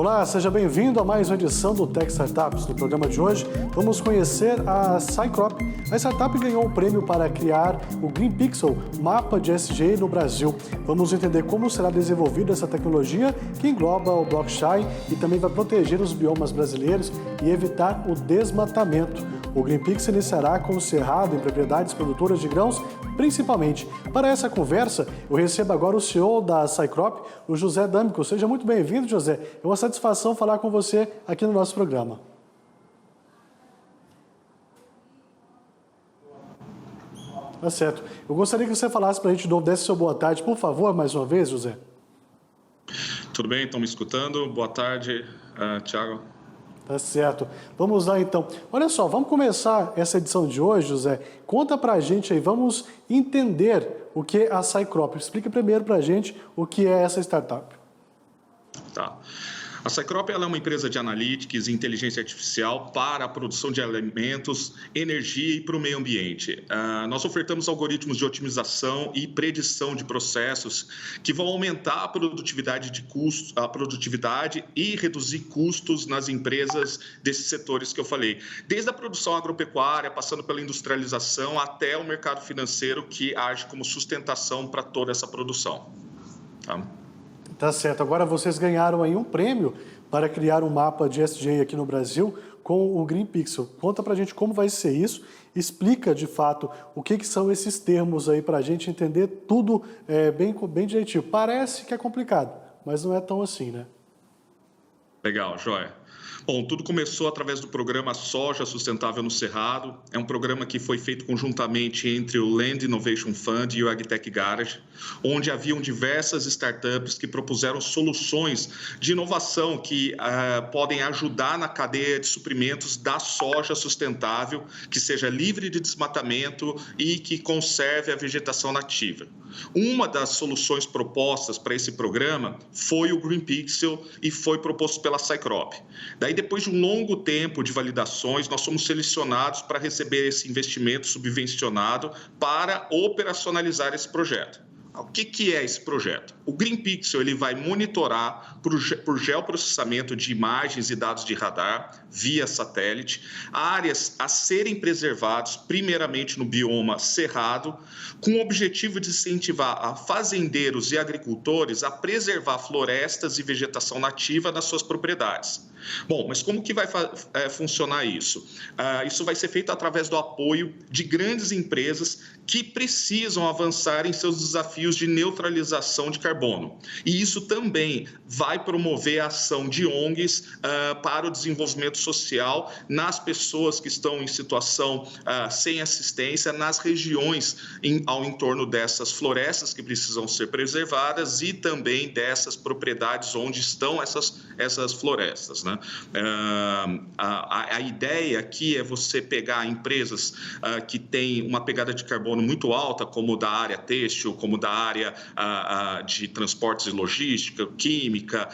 Olá, seja bem-vindo a mais uma edição do Tech Startups. No programa de hoje, vamos conhecer a Cycrop. A startup ganhou um prêmio para criar o Green Pixel, mapa de ESG no Brasil. Vamos entender como será desenvolvida essa tecnologia que engloba o blockchain e também vai proteger os biomas brasileiros e evitar o desmatamento. O Green Pixel iniciará com o cerrado em propriedades produtoras de grãos, principalmente. Para essa conversa, eu recebo agora o CEO da Cycrop, o José D'Amico. Seja muito bem-vindo, José. É uma satisfação falar com você aqui no nosso programa. Tá certo. Eu gostaria que você falasse para a gente, desse seu boa tarde, por favor, mais uma vez, José. Tudo bem? Estão me escutando? Boa tarde, Thiago. Tá certo. Vamos lá, então. Olha só, vamos começar essa edição de hoje, José. Conta para a gente aí, vamos entender o que é a Cycrop. Explica primeiro para a gente o que é essa startup. Tá. A Cycrop ela é uma empresa de analytics e inteligência artificial para a produção de alimentos, energia e para o meio ambiente. Nós ofertamos algoritmos de otimização e predição de processos que vão aumentar a produtividade e reduzir custos nas empresas desses setores que eu falei. Desde a produção agropecuária, passando pela industrialização, até o mercado financeiro que age como sustentação para toda essa produção. Tá? Tá certo. Agora vocês ganharam aí um prêmio para criar um mapa de ESG aqui no Brasil com o Green Pixel. Conta pra gente como vai ser isso. Explica, de fato, o que são esses termos aí para a gente entender tudo bem direitinho. Parece que é complicado, mas não é tão assim, né? Legal, joia. Bom, tudo começou através do programa Soja Sustentável no Cerrado. É um programa que foi feito conjuntamente entre o Land Innovation Fund e o AgTech Garage, onde haviam diversas startups que propuseram soluções de inovação que podem ajudar na cadeia de suprimentos da soja sustentável, que seja livre de desmatamento e que conserve a vegetação nativa. Uma das soluções propostas para esse programa foi o Green Pixel e foi proposto pela Cycrop. Daí, depois de um longo tempo de validações, nós somos selecionados para receber esse investimento subvencionado para operacionalizar esse projeto. O que é esse projeto? O Green Pixel ele vai monitorar por geoprocessamento de imagens e dados de radar via satélite áreas a serem preservadas primeiramente no bioma cerrado, com o objetivo de incentivar a fazendeiros e agricultores a preservar florestas e vegetação nativa nas suas propriedades. Bom, mas como que vai funcionar isso? Isso vai ser feito através do apoio de grandes empresas que precisam avançar em seus desafios de neutralização de carbono. E isso também vai promover a ação de ONGs para o desenvolvimento social nas pessoas que estão em situação sem assistência, nas regiões ao entorno dessas florestas que precisam ser preservadas e também dessas propriedades onde estão essas florestas, né? A ideia aqui é você pegar empresas que têm uma pegada de carbono muito alta, como da área têxtil, como da área de transportes e logística, química,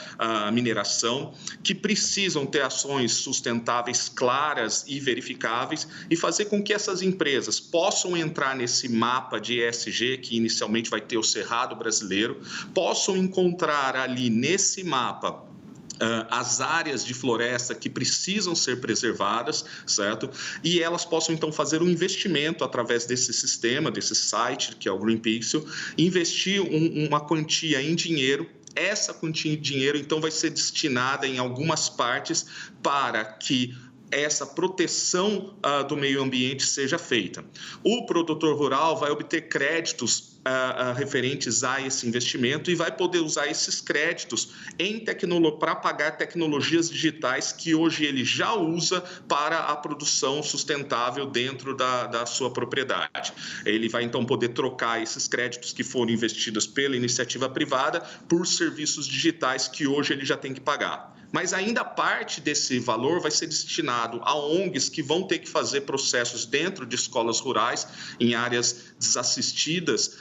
mineração, que precisam ter ações sustentáveis claras e verificáveis e fazer com que essas empresas possam entrar nesse mapa de ESG, que inicialmente vai ter o Cerrado brasileiro, possam encontrar ali nesse mapa as áreas de floresta que precisam ser preservadas, certo? E elas possam, então, fazer um investimento através desse sistema, desse site, que é o Green Pixel, investir uma quantia em dinheiro. Essa quantia em dinheiro, então, vai ser destinada em algumas partes para que essa proteção do meio ambiente seja feita. O produtor rural vai obter créditos referentes a esse investimento e vai poder usar esses créditos para pagar tecnologias digitais que hoje ele já usa para a produção sustentável dentro da sua propriedade. Ele vai então poder trocar esses créditos que foram investidos pela iniciativa privada por serviços digitais que hoje ele já tem que pagar. Mas ainda parte desse valor vai ser destinado a ONGs que vão ter que fazer processos dentro de escolas rurais, em áreas desassistidas,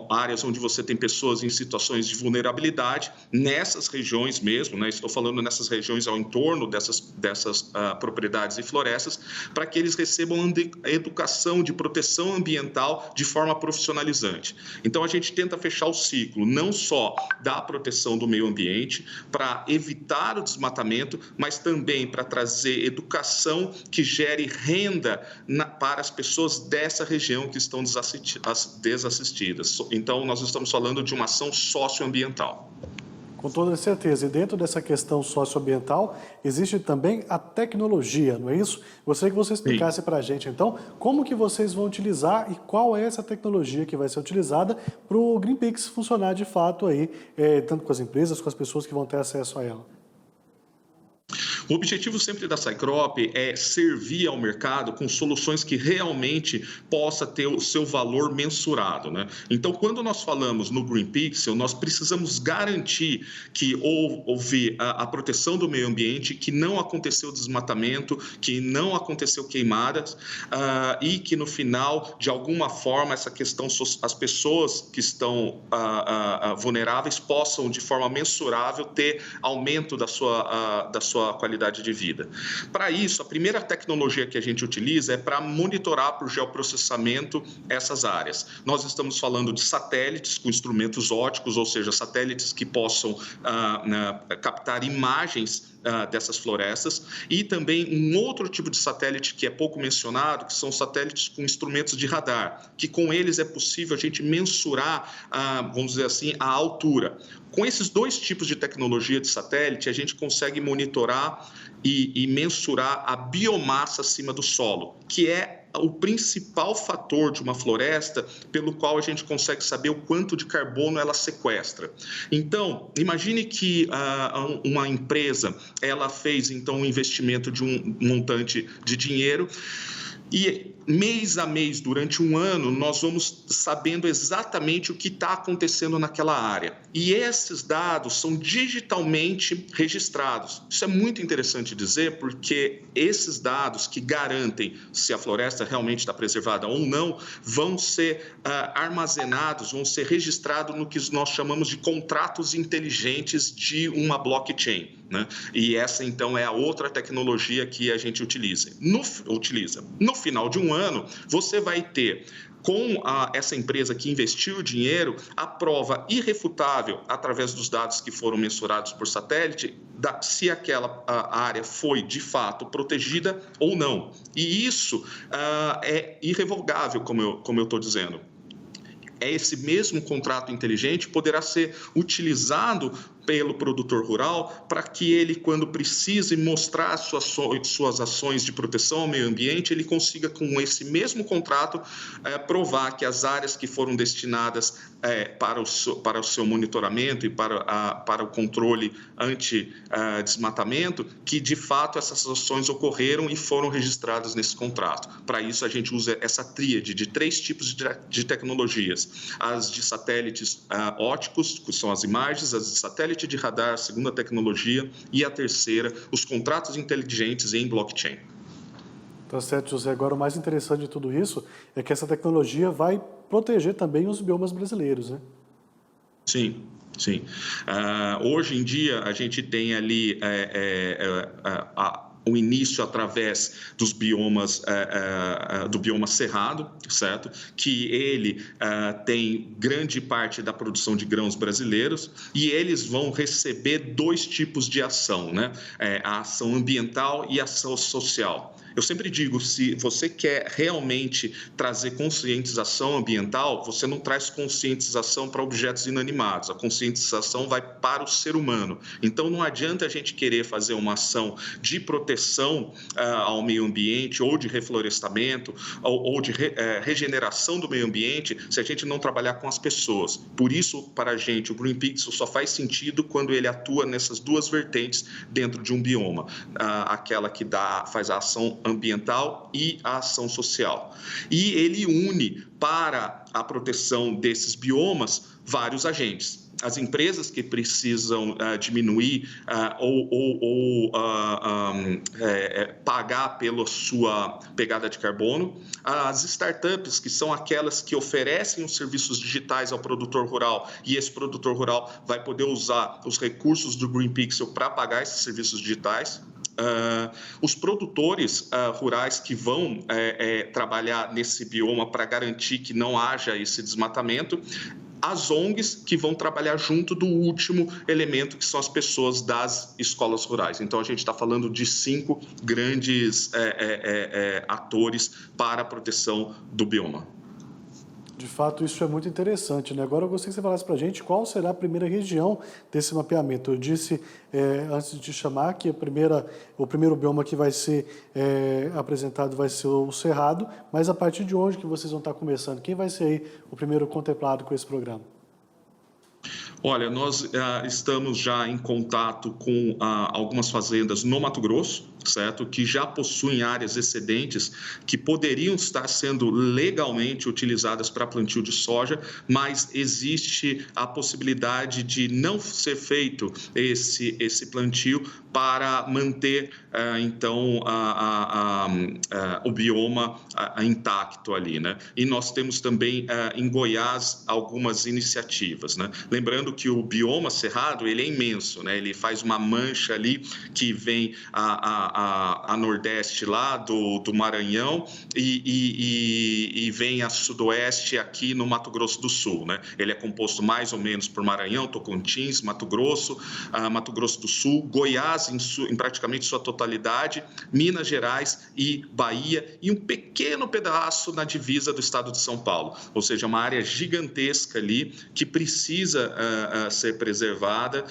áreas onde você tem pessoas em situações de vulnerabilidade, nessas regiões mesmo, né? Estou falando nessas regiões ao entorno dessas propriedades e florestas, para que eles recebam educação de proteção ambiental de forma profissionalizante. Então, a gente tenta fechar o ciclo, não só da proteção do meio ambiente, para evitar evitar o desmatamento, mas também para trazer educação que gere renda para as pessoas dessa região que estão desassistidas. Então, nós estamos falando de uma ação socioambiental. Com toda certeza. E dentro dessa questão socioambiental, existe também a tecnologia, não é isso? Gostaria que você explicasse para a gente, então, como que vocês vão utilizar e qual é essa tecnologia que vai ser utilizada para o GreenPix funcionar de fato aí, tanto com as empresas, com as pessoas que vão ter acesso a ela. O objetivo sempre da Cycrop é servir ao mercado com soluções que realmente possa ter o seu valor mensurado, né? Então, quando nós falamos no Green Pixel, nós precisamos garantir que houve a proteção do meio ambiente, que não aconteceu desmatamento, que não aconteceu queimadas e que no final, de alguma forma, essa questão, as pessoas que estão vulneráveis possam, de forma mensurável, ter aumento da sua qualidade de vida. Para isso, a primeira tecnologia que a gente utiliza é para monitorar por geoprocessamento essas áreas. Nós estamos falando de satélites com instrumentos ópticos, ou seja, satélites que possam captar imagens dessas florestas, e também um outro tipo de satélite que é pouco mencionado, que são satélites com instrumentos de radar, que com eles é possível a gente mensurar, vamos dizer assim, a altura. Com esses dois tipos de tecnologia de satélite, a gente consegue monitorar e mensurar a biomassa acima do solo, que é o principal fator de uma floresta pelo qual a gente consegue saber o quanto de carbono ela sequestra. Então, imagine que uma empresa, ela fez então um investimento de um montante de dinheiro e mês a mês, durante um ano, nós vamos sabendo exatamente o que está acontecendo naquela área. E esses dados são digitalmente registrados. Isso é muito interessante dizer, porque esses dados que garantem se a floresta realmente está preservada ou não, vão ser armazenados, vão ser registrados no que nós chamamos de contratos inteligentes de uma blockchain, né? E essa, então, é a outra tecnologia que a gente utiliza. No final de um ano, você vai ter, com essa empresa que investiu o dinheiro, a prova irrefutável, através dos dados que foram mensurados por satélite, se aquela área foi, de fato, protegida ou não. E isso é irrevogável, como eu estou dizendo. Esse mesmo contrato inteligente poderá ser utilizado pelo produtor rural para que ele, quando precise mostrar suas ações de proteção ao meio ambiente, ele consiga, com esse mesmo contrato, provar que as áreas que foram destinadas para o seu monitoramento e para o controle anti-desmatamento, que de fato essas ações ocorreram e foram registradas nesse contrato. Para isso, a gente usa essa tríade de 3 tipos de tecnologias: as de satélites ópticos, que são as imagens, as de satélite de radar, a segunda tecnologia, e a terceira, os contratos inteligentes em blockchain. Tá certo, José. Agora, o mais interessante de tudo isso é que essa tecnologia vai proteger também os biomas brasileiros, né? Sim, sim. Hoje em dia, a gente tem ali o início através dos biomas, do bioma cerrado, certo? Que ele tem grande parte da produção de grãos brasileiros, e eles vão receber 2 tipos de ação, né? A ação ambiental e a ação social. Eu sempre digo, se você quer realmente trazer conscientização ambiental, você não traz conscientização para objetos inanimados, a conscientização vai para o ser humano. Então, não adianta a gente querer fazer uma ação de proteção ao meio ambiente, ou de reflorestamento, ou de regeneração do meio ambiente, se a gente não trabalhar com as pessoas. Por isso, para a gente, o Green Pixel só faz sentido quando ele atua nessas 2 vertentes dentro de um bioma, aquela que faz a ação ambiental e a ação social. E ele une para a proteção desses biomas vários agentes. As empresas que precisam diminuir ou pagar pela sua pegada de carbono, as startups, que são aquelas que oferecem os serviços digitais ao produtor rural, e esse produtor rural vai poder usar os recursos do Green Pixel para pagar esses serviços digitais. Os produtores rurais que vão trabalhar nesse bioma para garantir que não haja esse desmatamento, as ONGs, que vão trabalhar junto do último elemento, que são as pessoas das escolas rurais. Então, a gente está falando de 5 grandes atores para a proteção do bioma. De fato, isso é muito interessante, né? Agora eu gostaria que você falasse para a gente qual será a primeira região desse mapeamento. Eu disse, antes de te chamar, que o primeiro bioma que vai ser apresentado vai ser o Cerrado, mas a partir de onde que vocês vão estar começando? Quem vai ser aí o primeiro contemplado com esse programa? Olha, nós estamos já em contato com algumas fazendas no Mato Grosso, certo? Que já possuem áreas excedentes que poderiam estar sendo legalmente utilizadas para plantio de soja, mas existe a possibilidade de não ser feito esse plantio para manter, então, o bioma intacto ali, né? E nós temos também em Goiás algumas iniciativas, né? Lembrando que o bioma cerrado, ele é imenso, né? Ele faz uma mancha ali que vem a nordeste lá do Maranhão e vem a sudoeste aqui no Mato Grosso do Sul, né? Ele é composto mais ou menos por Maranhão, Tocantins, Mato Grosso do Sul, Goiás em praticamente sua totalidade, Minas Gerais e Bahia e um pequeno pedaço na divisa do estado de São Paulo, ou seja, uma área gigantesca ali que precisa ser preservada,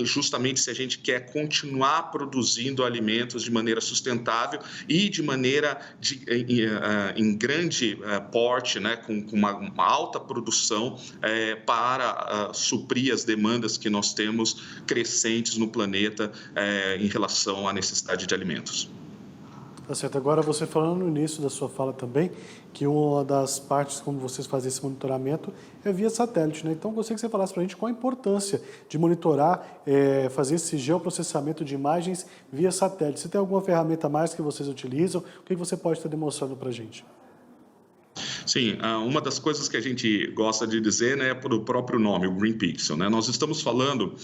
justamente se a gente quer continuar produzindo alimentos de maneira sustentável e de maneira em grande porte, né, com uma alta produção para suprir as demandas que nós temos crescentes no planeta em relação à necessidade de alimentos. Tá certo. Agora, você falando no início da sua fala também, que uma das partes como vocês fazem esse monitoramento é via satélite, né? Então, gostaria que você falasse para a gente qual a importância de monitorar, fazer esse geoprocessamento de imagens via satélite. Se tem alguma ferramenta a mais que vocês utilizam, o que você pode estar demonstrando para a gente? Sim, uma das coisas que a gente gosta de dizer, né, é por o próprio nome, o Green Pixel, né? Nós estamos falando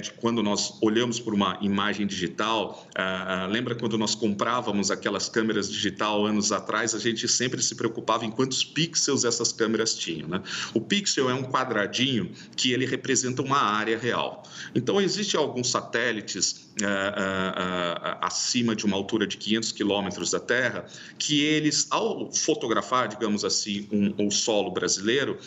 de quando nós olhamos por uma imagem digital, lembra quando nós comprávamos aquelas câmeras digital anos atrás, a gente sempre se preocupava em quantos pixels essas câmeras tinham, né? O pixel é um quadradinho que ele representa uma área real. Então, existem alguns satélites acima de uma altura de 500 quilômetros da Terra, que eles, ao fotografar, digamos assim, o solo brasileiro,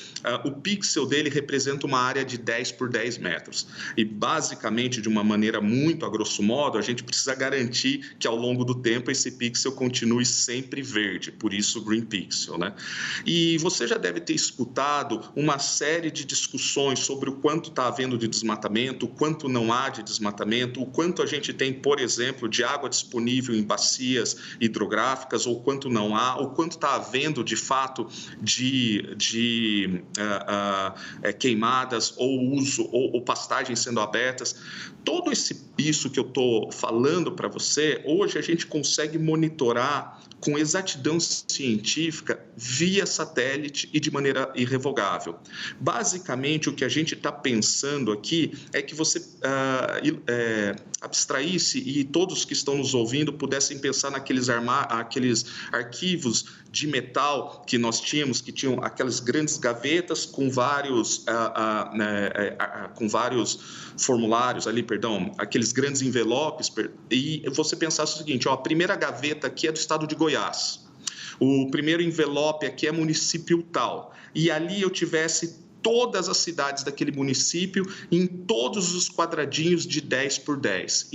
o pixel dele representa uma área de 10 por 10 metros. E, basicamente, de uma maneira muito a grosso modo, a gente precisa garantir que, ao longo do tempo, esse pixel continue sempre verde, por isso o Green Pixel, né? E você já deve ter escutado uma série de discussões sobre o quanto está havendo de desmatamento, o quanto não há de desmatamento, o quanto a gente tem, por exemplo, de água disponível em bacias hidrográficas, ou quanto não há, ou quanto está havendo, de fato, de queimadas ou pastagens sendo abertas. Todo isso que eu estou falando para você, hoje a gente consegue monitorar com exatidão científica via satélite e de maneira irrevogável. Basicamente, o que a gente está pensando aqui é que você abstraísse e todos que estão nos ouvindo pudessem pensar naqueles arquivos de metal que nós tínhamos, que tinham aquelas grandes gavetas com vários formulários ali, aqueles grandes envelopes, e você pensasse o seguinte, a primeira gaveta aqui é do estado de Goiás, o primeiro envelope aqui é município tal, e ali eu tivesse todas as cidades daquele município em todos os quadradinhos de 10 por 10,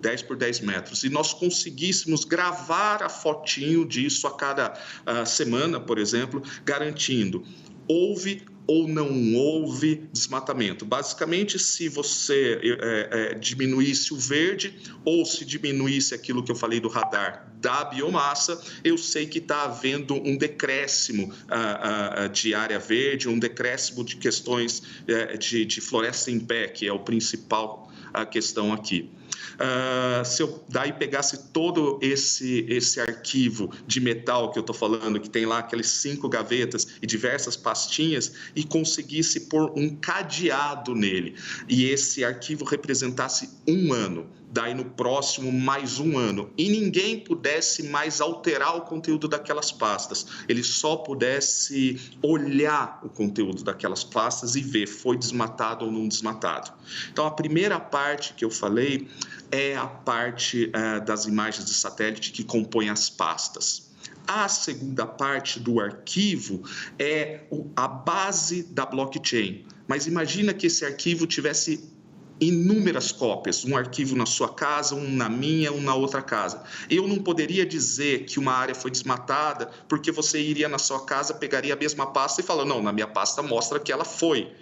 10 por 10 metros, e nós conseguíssemos gravar a fotinho disso a cada semana, por exemplo, garantindo houve ou não houve desmatamento. Basicamente, se você diminuísse o verde ou se diminuísse aquilo que eu falei do radar da biomassa, eu sei que está havendo um decréscimo de área verde, um decréscimo de questões de floresta em pé, que é o principal questão aqui. Se eu daí pegasse todo esse arquivo de metal que eu estou falando, que tem lá aquelas 5 gavetas e diversas pastinhas, e conseguisse pôr um cadeado nele, e esse arquivo representasse 1 ano, daí no próximo mais um ano, e ninguém pudesse mais alterar o conteúdo daquelas pastas, ele só pudesse olhar o conteúdo daquelas pastas e ver foi desmatado ou não desmatado. Então, a primeira parte que eu falei é a parte das imagens de satélite que compõem as pastas. A segunda parte do arquivo é a base da blockchain. Mas imagina que esse arquivo tivesse inúmeras cópias, um arquivo na sua casa, um na minha, um na outra casa. Eu não poderia dizer que uma área foi desmatada porque você iria na sua casa, pegaria a mesma pasta e fala, não, na minha pasta mostra que ela foi.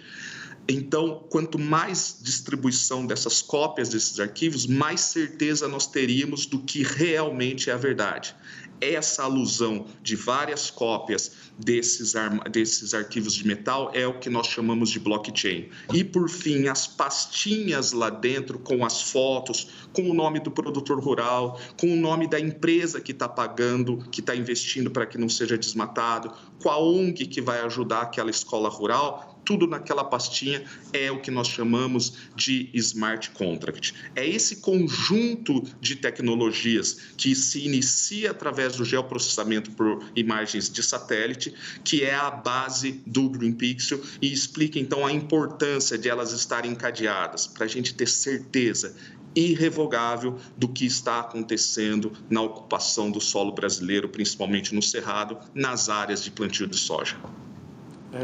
Então, quanto mais distribuição dessas cópias desses arquivos, mais certeza nós teríamos do que realmente é a verdade. Essa alusão de várias cópias desses arquivos de metal é o que nós chamamos de blockchain. E, por fim, as pastinhas lá dentro com as fotos, com o nome do produtor rural, com o nome da empresa que está pagando, que está investindo para que não seja desmatado, com a ONG que vai ajudar aquela escola rural, tudo naquela pastinha é o que nós chamamos de smart contract. É esse conjunto de tecnologias que se inicia através do geoprocessamento por imagens de satélite, que é a base do Green Pixel e explica então a importância de elas estarem encadeadas, para a gente ter certeza irrevogável do que está acontecendo na ocupação do solo brasileiro, principalmente no Cerrado, nas áreas de plantio de soja.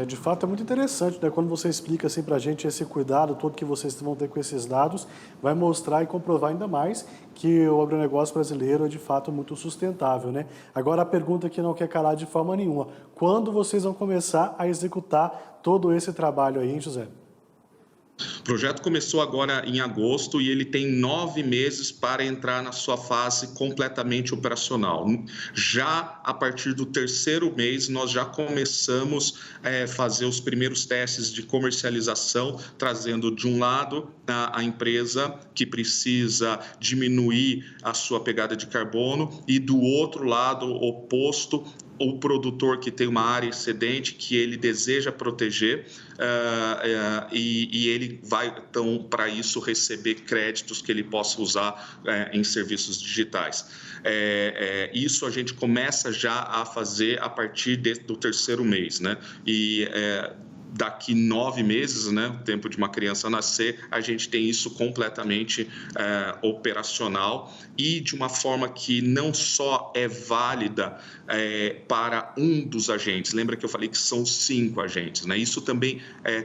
De fato, é muito interessante, né? Quando você explica assim para a gente esse cuidado todo que vocês vão ter com esses dados, vai mostrar e comprovar ainda mais que o agronegócio brasileiro é de fato muito sustentável, né? Agora a pergunta que não quer calar de forma nenhuma: quando vocês vão começar a executar todo esse trabalho aí, hein, José? O projeto começou agora em agosto e ele tem 9 meses para entrar na sua fase completamente operacional. Já a partir do terceiro mês, nós já começamos a fazer os primeiros testes de comercialização, trazendo de um lado a empresa que precisa diminuir a sua pegada de carbono e do outro lado oposto, o produtor que tem uma área excedente que ele deseja proteger e ele vai, então, para isso, receber créditos que ele possa usar em serviços digitais. Isso a gente começa já a fazer a partir do terceiro mês, né? E daqui 9 meses, né, o tempo de uma criança nascer, a gente tem isso completamente operacional e de uma forma que não só é válida para um dos agentes. Lembra que eu falei que são 5 agentes, né? Isso também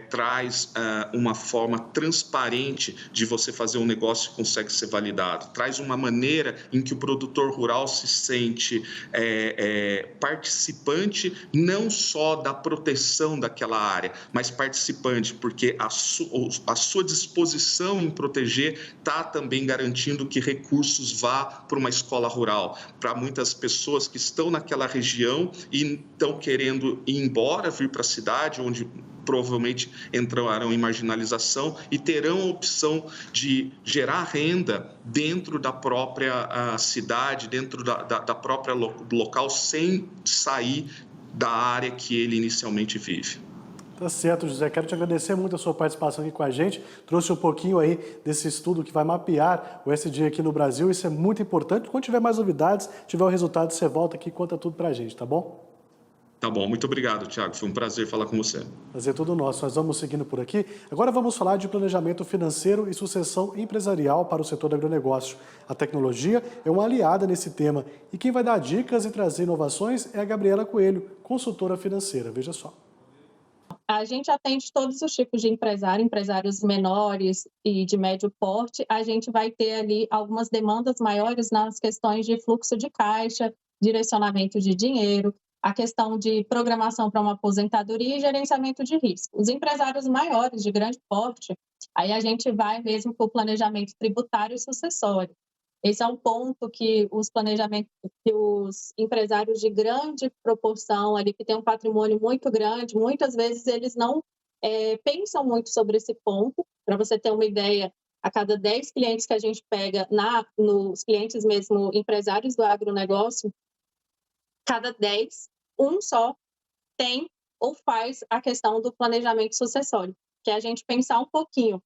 traz uma forma transparente de você fazer um negócio que consegue ser validado. Traz uma maneira em que o produtor rural se sente participante não só da proteção daquela área, mas participante, porque a sua disposição em proteger está também garantindo que recursos vá para uma escola rural, para muitas pessoas que estão naquela região e estão querendo ir embora, vir para a cidade, onde provavelmente entrarão em marginalização e terão a opção de gerar renda dentro da própria cidade, dentro da própria local, sem sair da área que ele inicialmente vive. Tá certo, José. Quero te agradecer muito a sua participação aqui com a gente. Trouxe um pouquinho aí desse estudo que vai mapear o ESG aqui no Brasil. Isso é muito importante. Quando tiver mais novidades, tiver o resultado, você volta aqui e conta tudo pra gente, tá bom? Tá bom, muito obrigado, Thiago. Foi um prazer falar com você. Prazer todo nosso. Nós vamos seguindo por aqui. Agora vamos falar de planejamento financeiro e sucessão empresarial para o setor do agronegócio. A tecnologia é uma aliada nesse tema. E quem vai dar dicas e trazer inovações é a Gabriela Coelho, consultora financeira. Veja só. A gente atende todos os tipos de empresário, empresários menores e de médio porte. A gente vai ter ali algumas demandas maiores nas questões de fluxo de caixa, direcionamento de dinheiro, a questão de programação para uma aposentadoria e gerenciamento de risco. Os empresários maiores, de grande porte, aí a gente vai mesmo para o planejamento tributário e sucessório. Esse é um ponto que os empresários de grande proporção, ali, que têm um patrimônio muito grande, muitas vezes eles não pensam muito sobre esse ponto. Para você ter uma ideia, a cada 10 clientes que a gente pega, nos clientes mesmo empresários do agronegócio, cada 10, um só tem ou faz a questão do planejamento sucessório, que é a gente pensar um pouquinho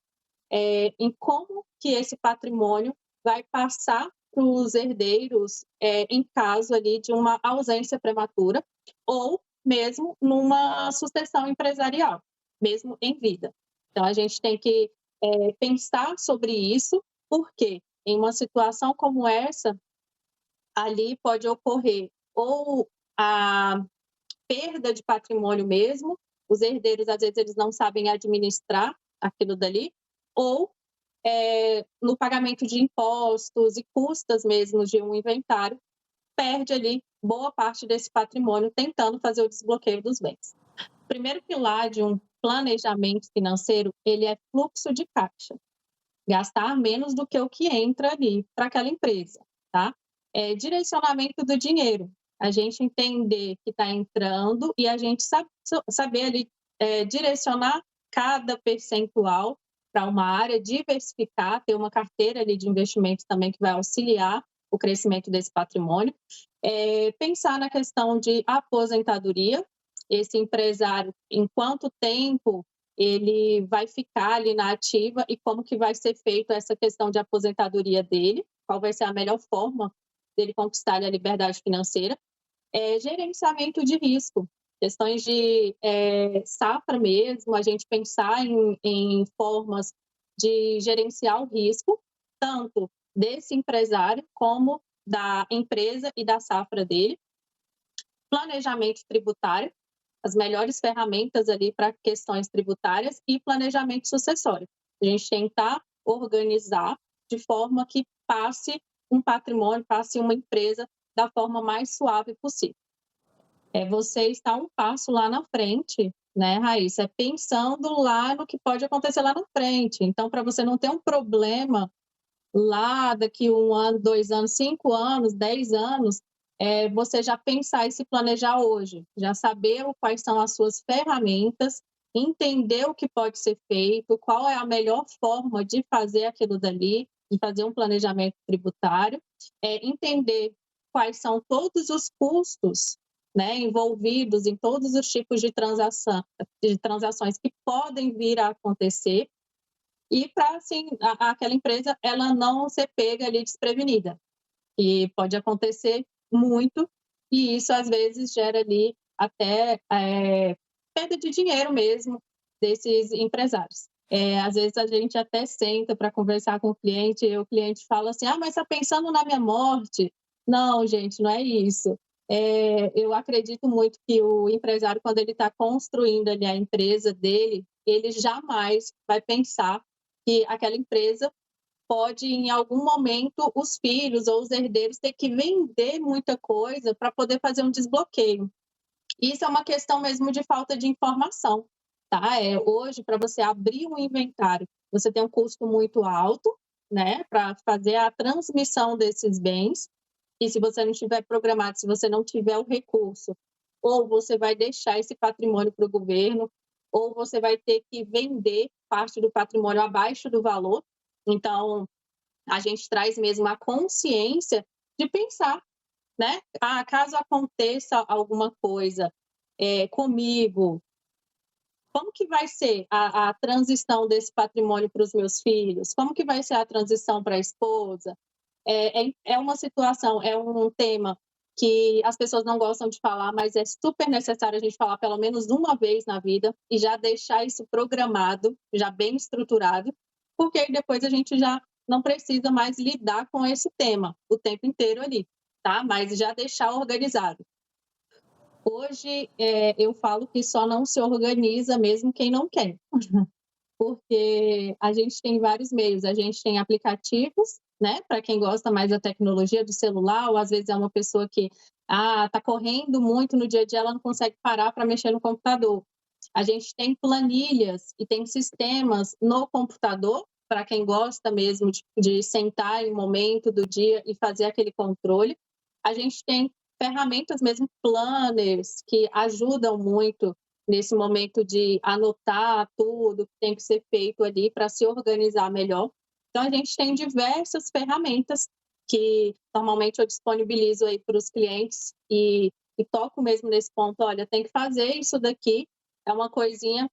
em como que esse patrimônio vai passar para os herdeiros em caso ali de uma ausência prematura ou mesmo numa sucessão empresarial, mesmo em vida. Então, a gente tem que pensar sobre isso, porque em uma situação como essa, ali pode ocorrer ou a perda de patrimônio mesmo, os herdeiros, às vezes, eles não sabem administrar aquilo dali, ou no pagamento de impostos e custas mesmo de um inventário, perde ali boa parte desse patrimônio tentando fazer o desbloqueio dos bens. O primeiro pilar de um planejamento financeiro, ele é fluxo de caixa. Gastar menos do que o que entra ali para aquela empresa, tá? Direcionamento do dinheiro. A gente entender que está entrando e a gente saber ali direcionar cada percentual para uma área, diversificar, ter uma carteira ali de investimento também que vai auxiliar o crescimento desse patrimônio. Pensar na questão de aposentadoria. Esse empresário, em quanto tempo ele vai ficar ali na ativa e como que vai ser feita essa questão de aposentadoria dele, qual vai ser a melhor forma dele conquistar a liberdade financeira. Gerenciamento de risco, questões de safra mesmo, a gente pensar em formas de gerenciar o risco, tanto desse empresário como da empresa e da safra dele. Planejamento tributário, as melhores ferramentas ali para questões tributárias e planejamento sucessório. A gente tentar organizar de forma que passe um patrimônio, passe uma empresa da forma mais suave possível. Você está um passo lá na frente, né, Raíssa? Pensando lá no que pode acontecer lá na frente. Então, para você não ter um problema lá daqui 1 ano, 2 anos, 5 anos, 10 anos, você já pensar e se planejar hoje, já saber quais são as suas ferramentas, entender o que pode ser feito, qual é a melhor forma de fazer aquilo dali, de fazer um planejamento tributário, entender quais são todos os custos, né, envolvidos em todos os tipos de transações que podem vir a acontecer, e para assim, aquela empresa ela não ser pega ali desprevenida. E pode acontecer muito, e isso às vezes gera ali até perda de dinheiro mesmo desses empresários. Às vezes a gente até senta para conversar com o cliente e o cliente fala assim, mas está pensando na minha morte? Não, gente, não é isso. Eu acredito muito que o empresário, quando ele está construindo ali a empresa dele, ele jamais vai pensar que aquela empresa pode, em algum momento, os filhos ou os herdeiros ter que vender muita coisa para poder fazer um desbloqueio. Isso é uma questão mesmo de falta de informação, tá? Hoje, para você abrir um inventário, você tem um custo muito alto, né, para fazer a transmissão desses bens, e se você não tiver programado, se você não tiver o recurso, ou você vai deixar esse patrimônio para o governo, ou você vai ter que vender parte do patrimônio abaixo do valor. Então, a gente traz mesmo a consciência de pensar, né? Caso aconteça alguma coisa comigo, como que vai ser a transição desse patrimônio para os meus filhos? Como que vai ser a transição para a esposa? É uma situação, é um tema que as pessoas não gostam de falar, mas é super necessário a gente falar pelo menos uma vez na vida e já deixar isso programado, já bem estruturado, porque aí depois a gente já não precisa mais lidar com esse tema o tempo inteiro ali, tá? Mas já deixar organizado. Hoje, eu falo que só não se organiza mesmo quem não quer, porque a gente tem vários meios, a gente tem aplicativos, né, para quem gosta mais da tecnologia do celular, ou às vezes é uma pessoa que está correndo muito no dia a dia, ela não consegue parar para mexer no computador. A gente tem planilhas e tem sistemas no computador, para quem gosta mesmo de sentar em um momento do dia e fazer aquele controle. A gente tem ferramentas mesmo, planners, que ajudam muito nesse momento de anotar tudo que tem que ser feito ali para se organizar melhor. Então, a gente tem diversas ferramentas que normalmente eu disponibilizo aí para os clientes e toco mesmo nesse ponto, olha, tem que fazer isso daqui, é uma coisinha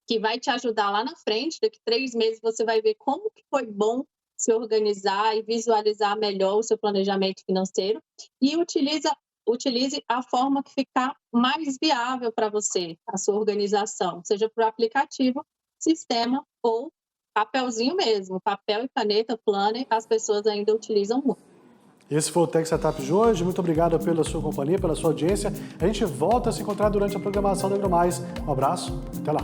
que vai te ajudar lá na frente, daqui 3 meses você vai ver como que foi bom se organizar e visualizar melhor o seu planejamento financeiro e utilize a forma que ficar mais viável para você, a sua organização, seja por aplicativo, sistema ou papelzinho mesmo, papel e caneta, planner, as pessoas ainda utilizam muito. Esse foi o Tech Startup de hoje. Muito obrigado pela sua companhia, pela sua audiência. A gente volta a se encontrar durante a programação da AgroMais. Um abraço, até lá.